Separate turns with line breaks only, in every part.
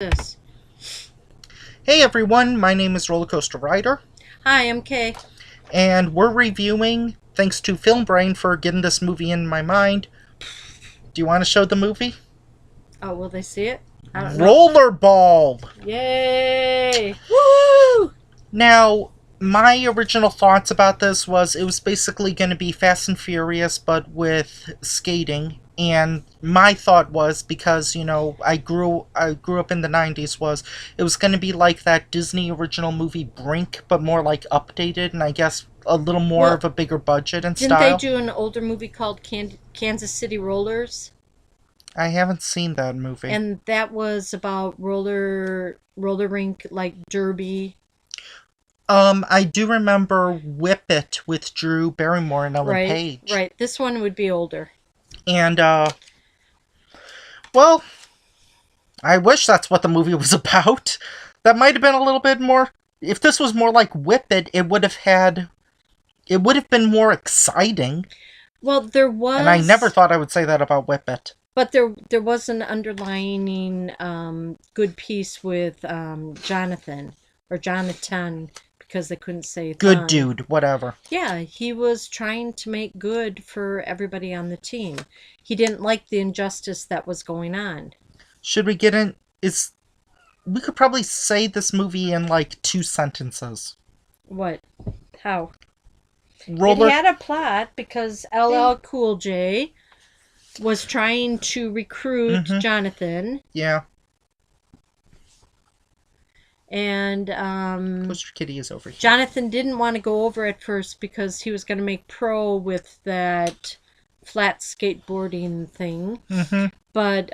This.
Hey everyone, my name is Rollercoaster Rider,
Hi, I'm Kay.
and we're reviewing, thanks to Film Brain for getting this movie in my mind. Do you want to show the movie?
Oh, will they see it? I don't know.
Rollerball!
Yay! Woo!
Now, my original thoughts about this was it was basically going to be Fast and Furious, but with skating. And my thought was, because, I grew up in the 90s, was it was going to be like that Disney original movie Brink, but more like updated, and I guess a little more of a bigger budget and
Didn't
style.
they do an older movie called Kansas City Rollers?
I haven't seen that movie.
And that was about roller rink, like derby.
I do remember Whip It with Drew Barrymore and Ellen Page.
Right. This one would be older.
And, well, I wish that's what the movie was about. That might have been a little bit more... If this was more like Whip It, it would have been more exciting.
Well, there was...
And I never thought I would say that about Whip It.
But there was an underlining good piece with Jonathan, because they couldn't say
Good
Thon.
dude, whatever.
Yeah, he was trying to make good for everybody on the team. He didn't like the injustice that was going on.
Should we get in... We could probably say this movie in, 2 sentences.
What? How?
It
had a plot because LL Cool J was trying to recruit Jonathan.
Yeah.
And
Coaster Kitty is over here.
Jonathan didn't want to go over at first because he was going to make pro with that flat skateboarding thing. But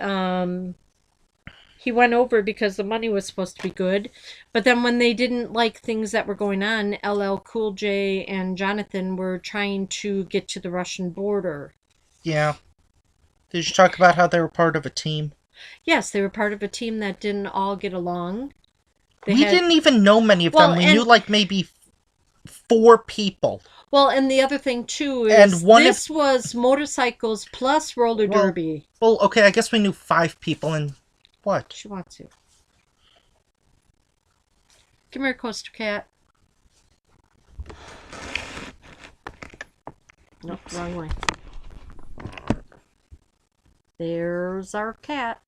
he went over because the money was supposed to be good. But then when they didn't like things that were going on, LL Cool J and Jonathan were trying to get to the Russian border.
Yeah. Did you talk about how they were part of a team?
Yes, they were part of a team that didn't all get along.
We didn't even know many of them. We knew maybe 4 people.
Well, and the other thing too is this was motorcycles plus roller derby.
Well, okay, I guess we knew 5 people, and what?
She wants to. Come here, Coaster Cat. Nope, wrong way. There's our cat.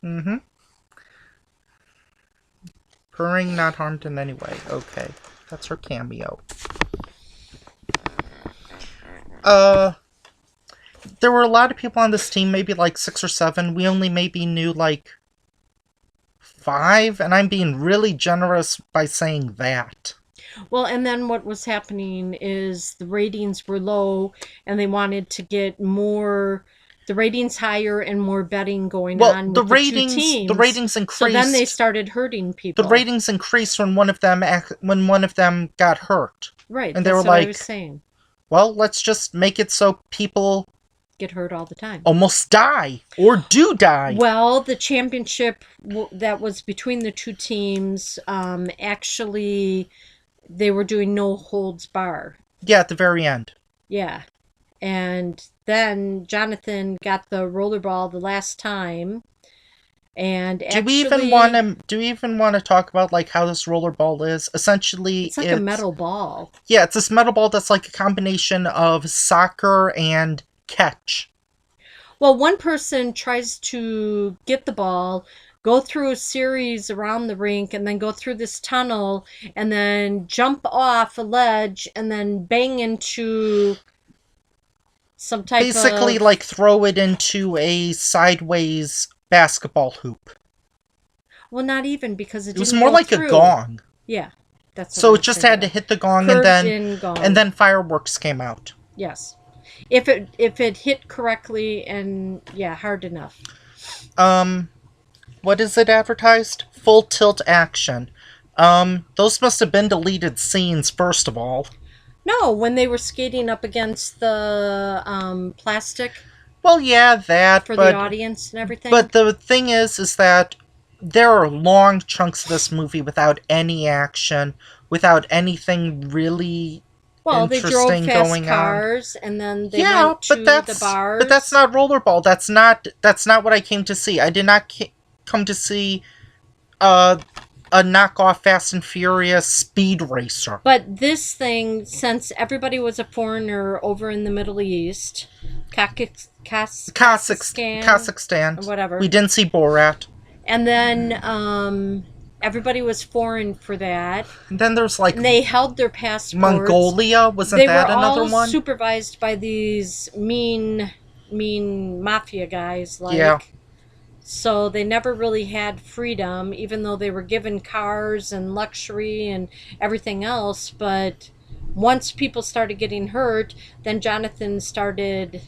Purring, not harmed in any way. Okay, that's her cameo. There were a lot of people on this team, maybe 6 or 7. We only maybe knew 5, and I'm being really generous by saying that.
Well, and then what was happening is the ratings were low, and they wanted to get the ratings higher and more betting going on with the 2 teams.
The ratings increased.
So then they started hurting people.
The ratings increased when one of them got hurt.
Right.
And they were
what I was saying.
Well, let's just make it so people
get hurt all the time.
Almost die or do die.
Well, the championship that was between the 2 teams, actually, they were doing no holds bar.
Yeah, at the very end.
Yeah. And then Jonathan got the rollerball the last time. And
do we even want to talk about how this rollerball is? Essentially,
it's like a metal ball.
Yeah, it's this metal ball that's like a combination of soccer and catch.
Well, one person tries to get the ball, go through a series around the rink, and then go through this tunnel, and then jump off a ledge, and then bang into some type
basically throw it into a sideways basketball hoop.
Well, not even, because it
was more like a gong.
Yeah, that's
so it just had to hit the gong, and then fireworks came out.
Yes, if it hit correctly and hard enough.
What is it advertised? Full tilt action. Those must have been deleted scenes, first of all.
No, when they were skating up against the plastic.
Well, yeah, that.
For the audience and everything.
But the thing is that there are long chunks of this movie without any action, without anything really interesting
they drove fast
going
cars, and then they went to the bars.
But that's not Rollerball. That's not what I came to see. I did not come to see uh, a knockoff Fast and Furious speed racer.
But this thing, since everybody was a foreigner over in the Middle East,
Kazakhstan.
or whatever,
We didn't see Borat.
and then everybody was foreign for that.
And then there's like
and they held their passports.
Mongolia, wasn't
they
that
were
another
all
one?
Supervised by these mean mafia guys, like.
Yeah.
So they never really had freedom, even though they were given cars and luxury and everything else. But once people started getting hurt, then Jonathan started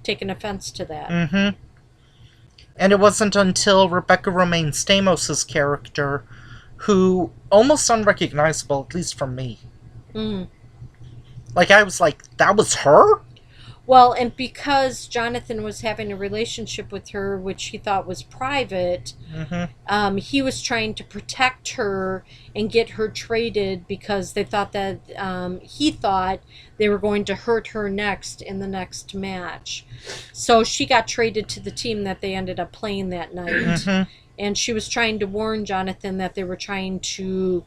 taking offense to that.
Mm-hmm. And it wasn't until Rebecca Romaine Stamos' character, who almost unrecognizable, at least from me.
Mm.
Like, I was like, that was her?
Well, and because Jonathan was having a relationship with her, which he thought was private, he was trying to protect her and get her traded because they thought that he thought they were going to hurt her next in the next match. So she got traded to the team that they ended up playing that night. And she was trying to warn Jonathan that they were trying to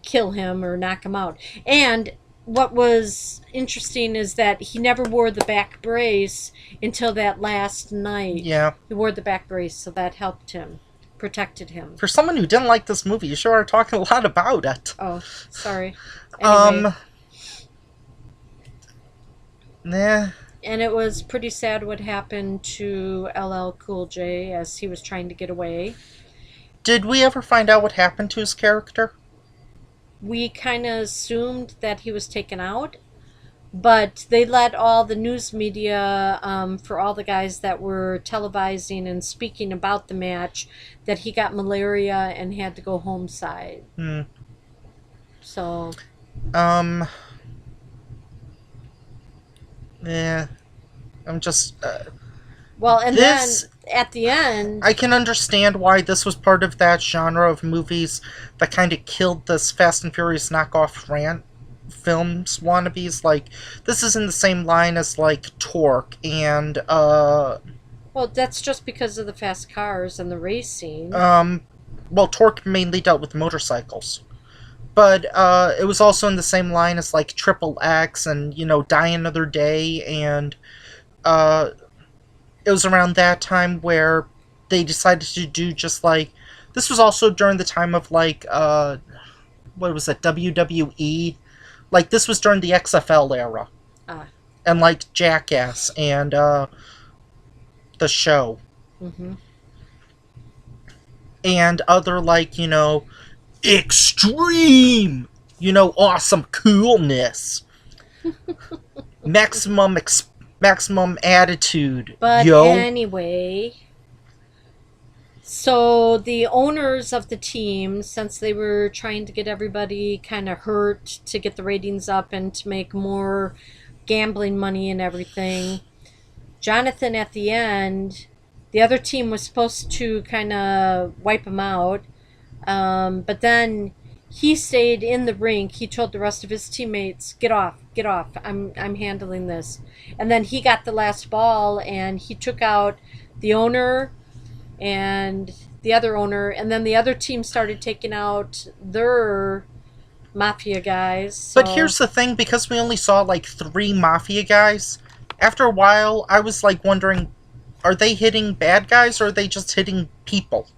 kill him or knock him out. And what was interesting is that he never wore the back brace until that last night.
Yeah.
He wore the back brace, so that helped him, protected him.
For someone who didn't like this movie, you sure are talking a lot about it.
Oh, sorry. Anyway.
Nah.
And it was pretty sad what happened to LL Cool J as he was trying to get away.
Did we ever find out what happened to his character?
We kind of assumed that he was taken out, but they let all the news media, for all the guys that were televising and speaking about the match, that he got malaria and had to go home side. So.
Yeah. I'm just.
Well, and then at the end,
I can understand why this was part of that genre of movies that kind of killed this Fast and Furious knockoff films wannabes. Like, this is in the same line as, like, Torque and,
well, that's just because of the fast cars and the racing.
Well, Torque mainly dealt with motorcycles. But, it was also in the same line as, like, Triple X and, you know, Die Another Day and, it was around that time where they decided to do just like... This was also during the time of, like, what was it, WWE? Like, this was during the XFL era. And, like, Jackass and, The Show. And other, like, you know, extreme, you know, awesome coolness. Maximum attitude.
But anyway, so the owners of the team, since they were trying to get everybody kind of hurt to get the ratings up and to make more gambling money and everything, Jonathan at the end, the other team was supposed to kind of wipe him out, but then he stayed in the rink. He told the rest of his teammates, get off, I'm handling this. And then he got the last ball and he took out the owner and the other owner, and then the other team started taking out their mafia guys. So.
But here's the thing, because we only saw like 3 mafia guys, after a while I was like wondering, are they hitting bad guys or are they just hitting people?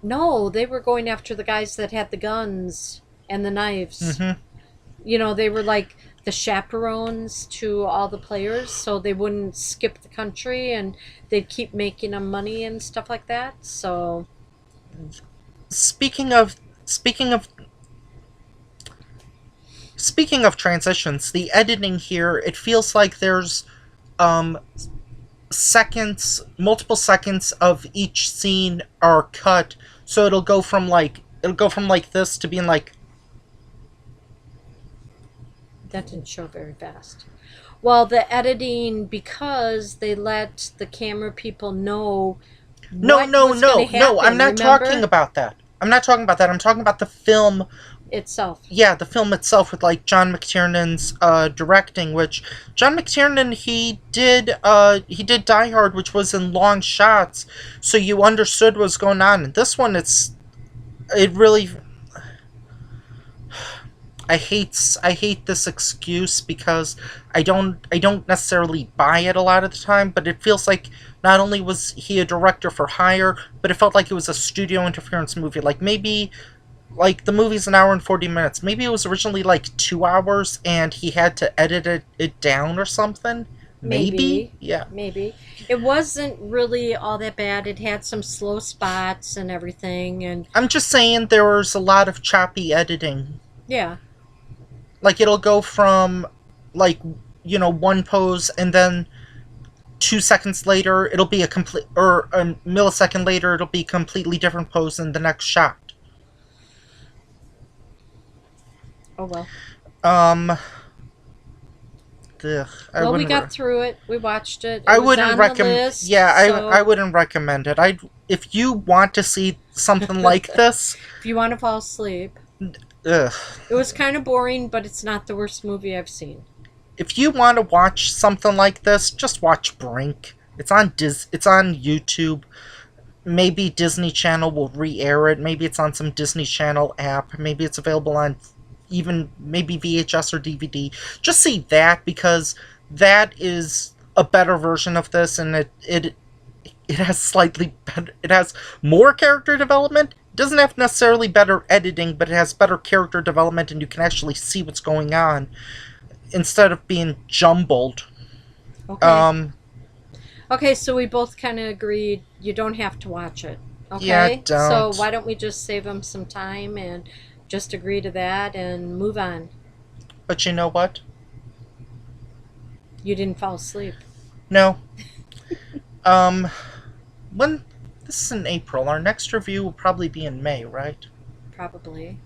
No, they were going after the guys that had the guns and the knives. You know, they were like the chaperones to all the players, so they wouldn't skip the country and they'd keep making them money and stuff like that. So,
speaking of transitions, the editing here, it feels like there's multiple seconds of each scene are cut, so it'll go from like this to being like...
That didn't show very fast. Well, the editing, because they let the camera people know
No,
I'm not
talking about that. I'm talking about the film
itself.
Yeah, the film itself with, like, John McTiernan's directing, which John McTiernan, he did Die Hard, which was in long shots, so you understood what was going on. And this one, it really, I hate this excuse because I don't necessarily buy it a lot of the time, but it feels like not only was he a director for hire, but it felt like it was a studio interference movie. Like maybe like the movie's an hour and 40 minutes. Maybe it was originally like 2 hours and he had to edit it down or something. Maybe?
Maybe,
Yeah.
maybe. It wasn't really all that bad. It had some slow spots and everything, and
I'm just saying there was a lot of choppy editing.
yeah,
Like it'll go from like one pose and then 2 seconds later it'll be a complete or a millisecond later it'll be a completely different pose in the next shot.
oh well.
Um ugh, I
Well, we
wouldn't
got through it. We watched it. It
I
was
wouldn't
on the
recommend.
list,
Yeah, I
so
wouldn't recommend it. I if you want to see something like this,
if you want to fall asleep,
ugh.
it was kind of boring, but it's not the worst movie I've seen.
If you want to watch something like this, just watch Brink. It's on YouTube. Maybe Disney Channel will re-air it. Maybe it's on some Disney Channel app. Maybe it's available on even maybe VHS or DVD. Just see that because that is a better version of this, and it has slightly better. It has more character development. It doesn't have necessarily better editing, but it has better character development, and you can actually see what's going on instead of being jumbled.
Okay. Okay, so we both kind of agreed you don't have to watch it.
Yeah,
Okay? So
don't.
why don't we just save them some time and just agree to that and move on?
But you know what?
You didn't fall asleep.
No. Um, when this is in April, our next review will probably be in May, right?
Probably.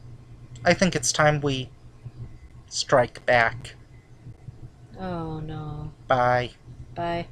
I think it's time we strike back.
Oh no.
Bye.
Bye.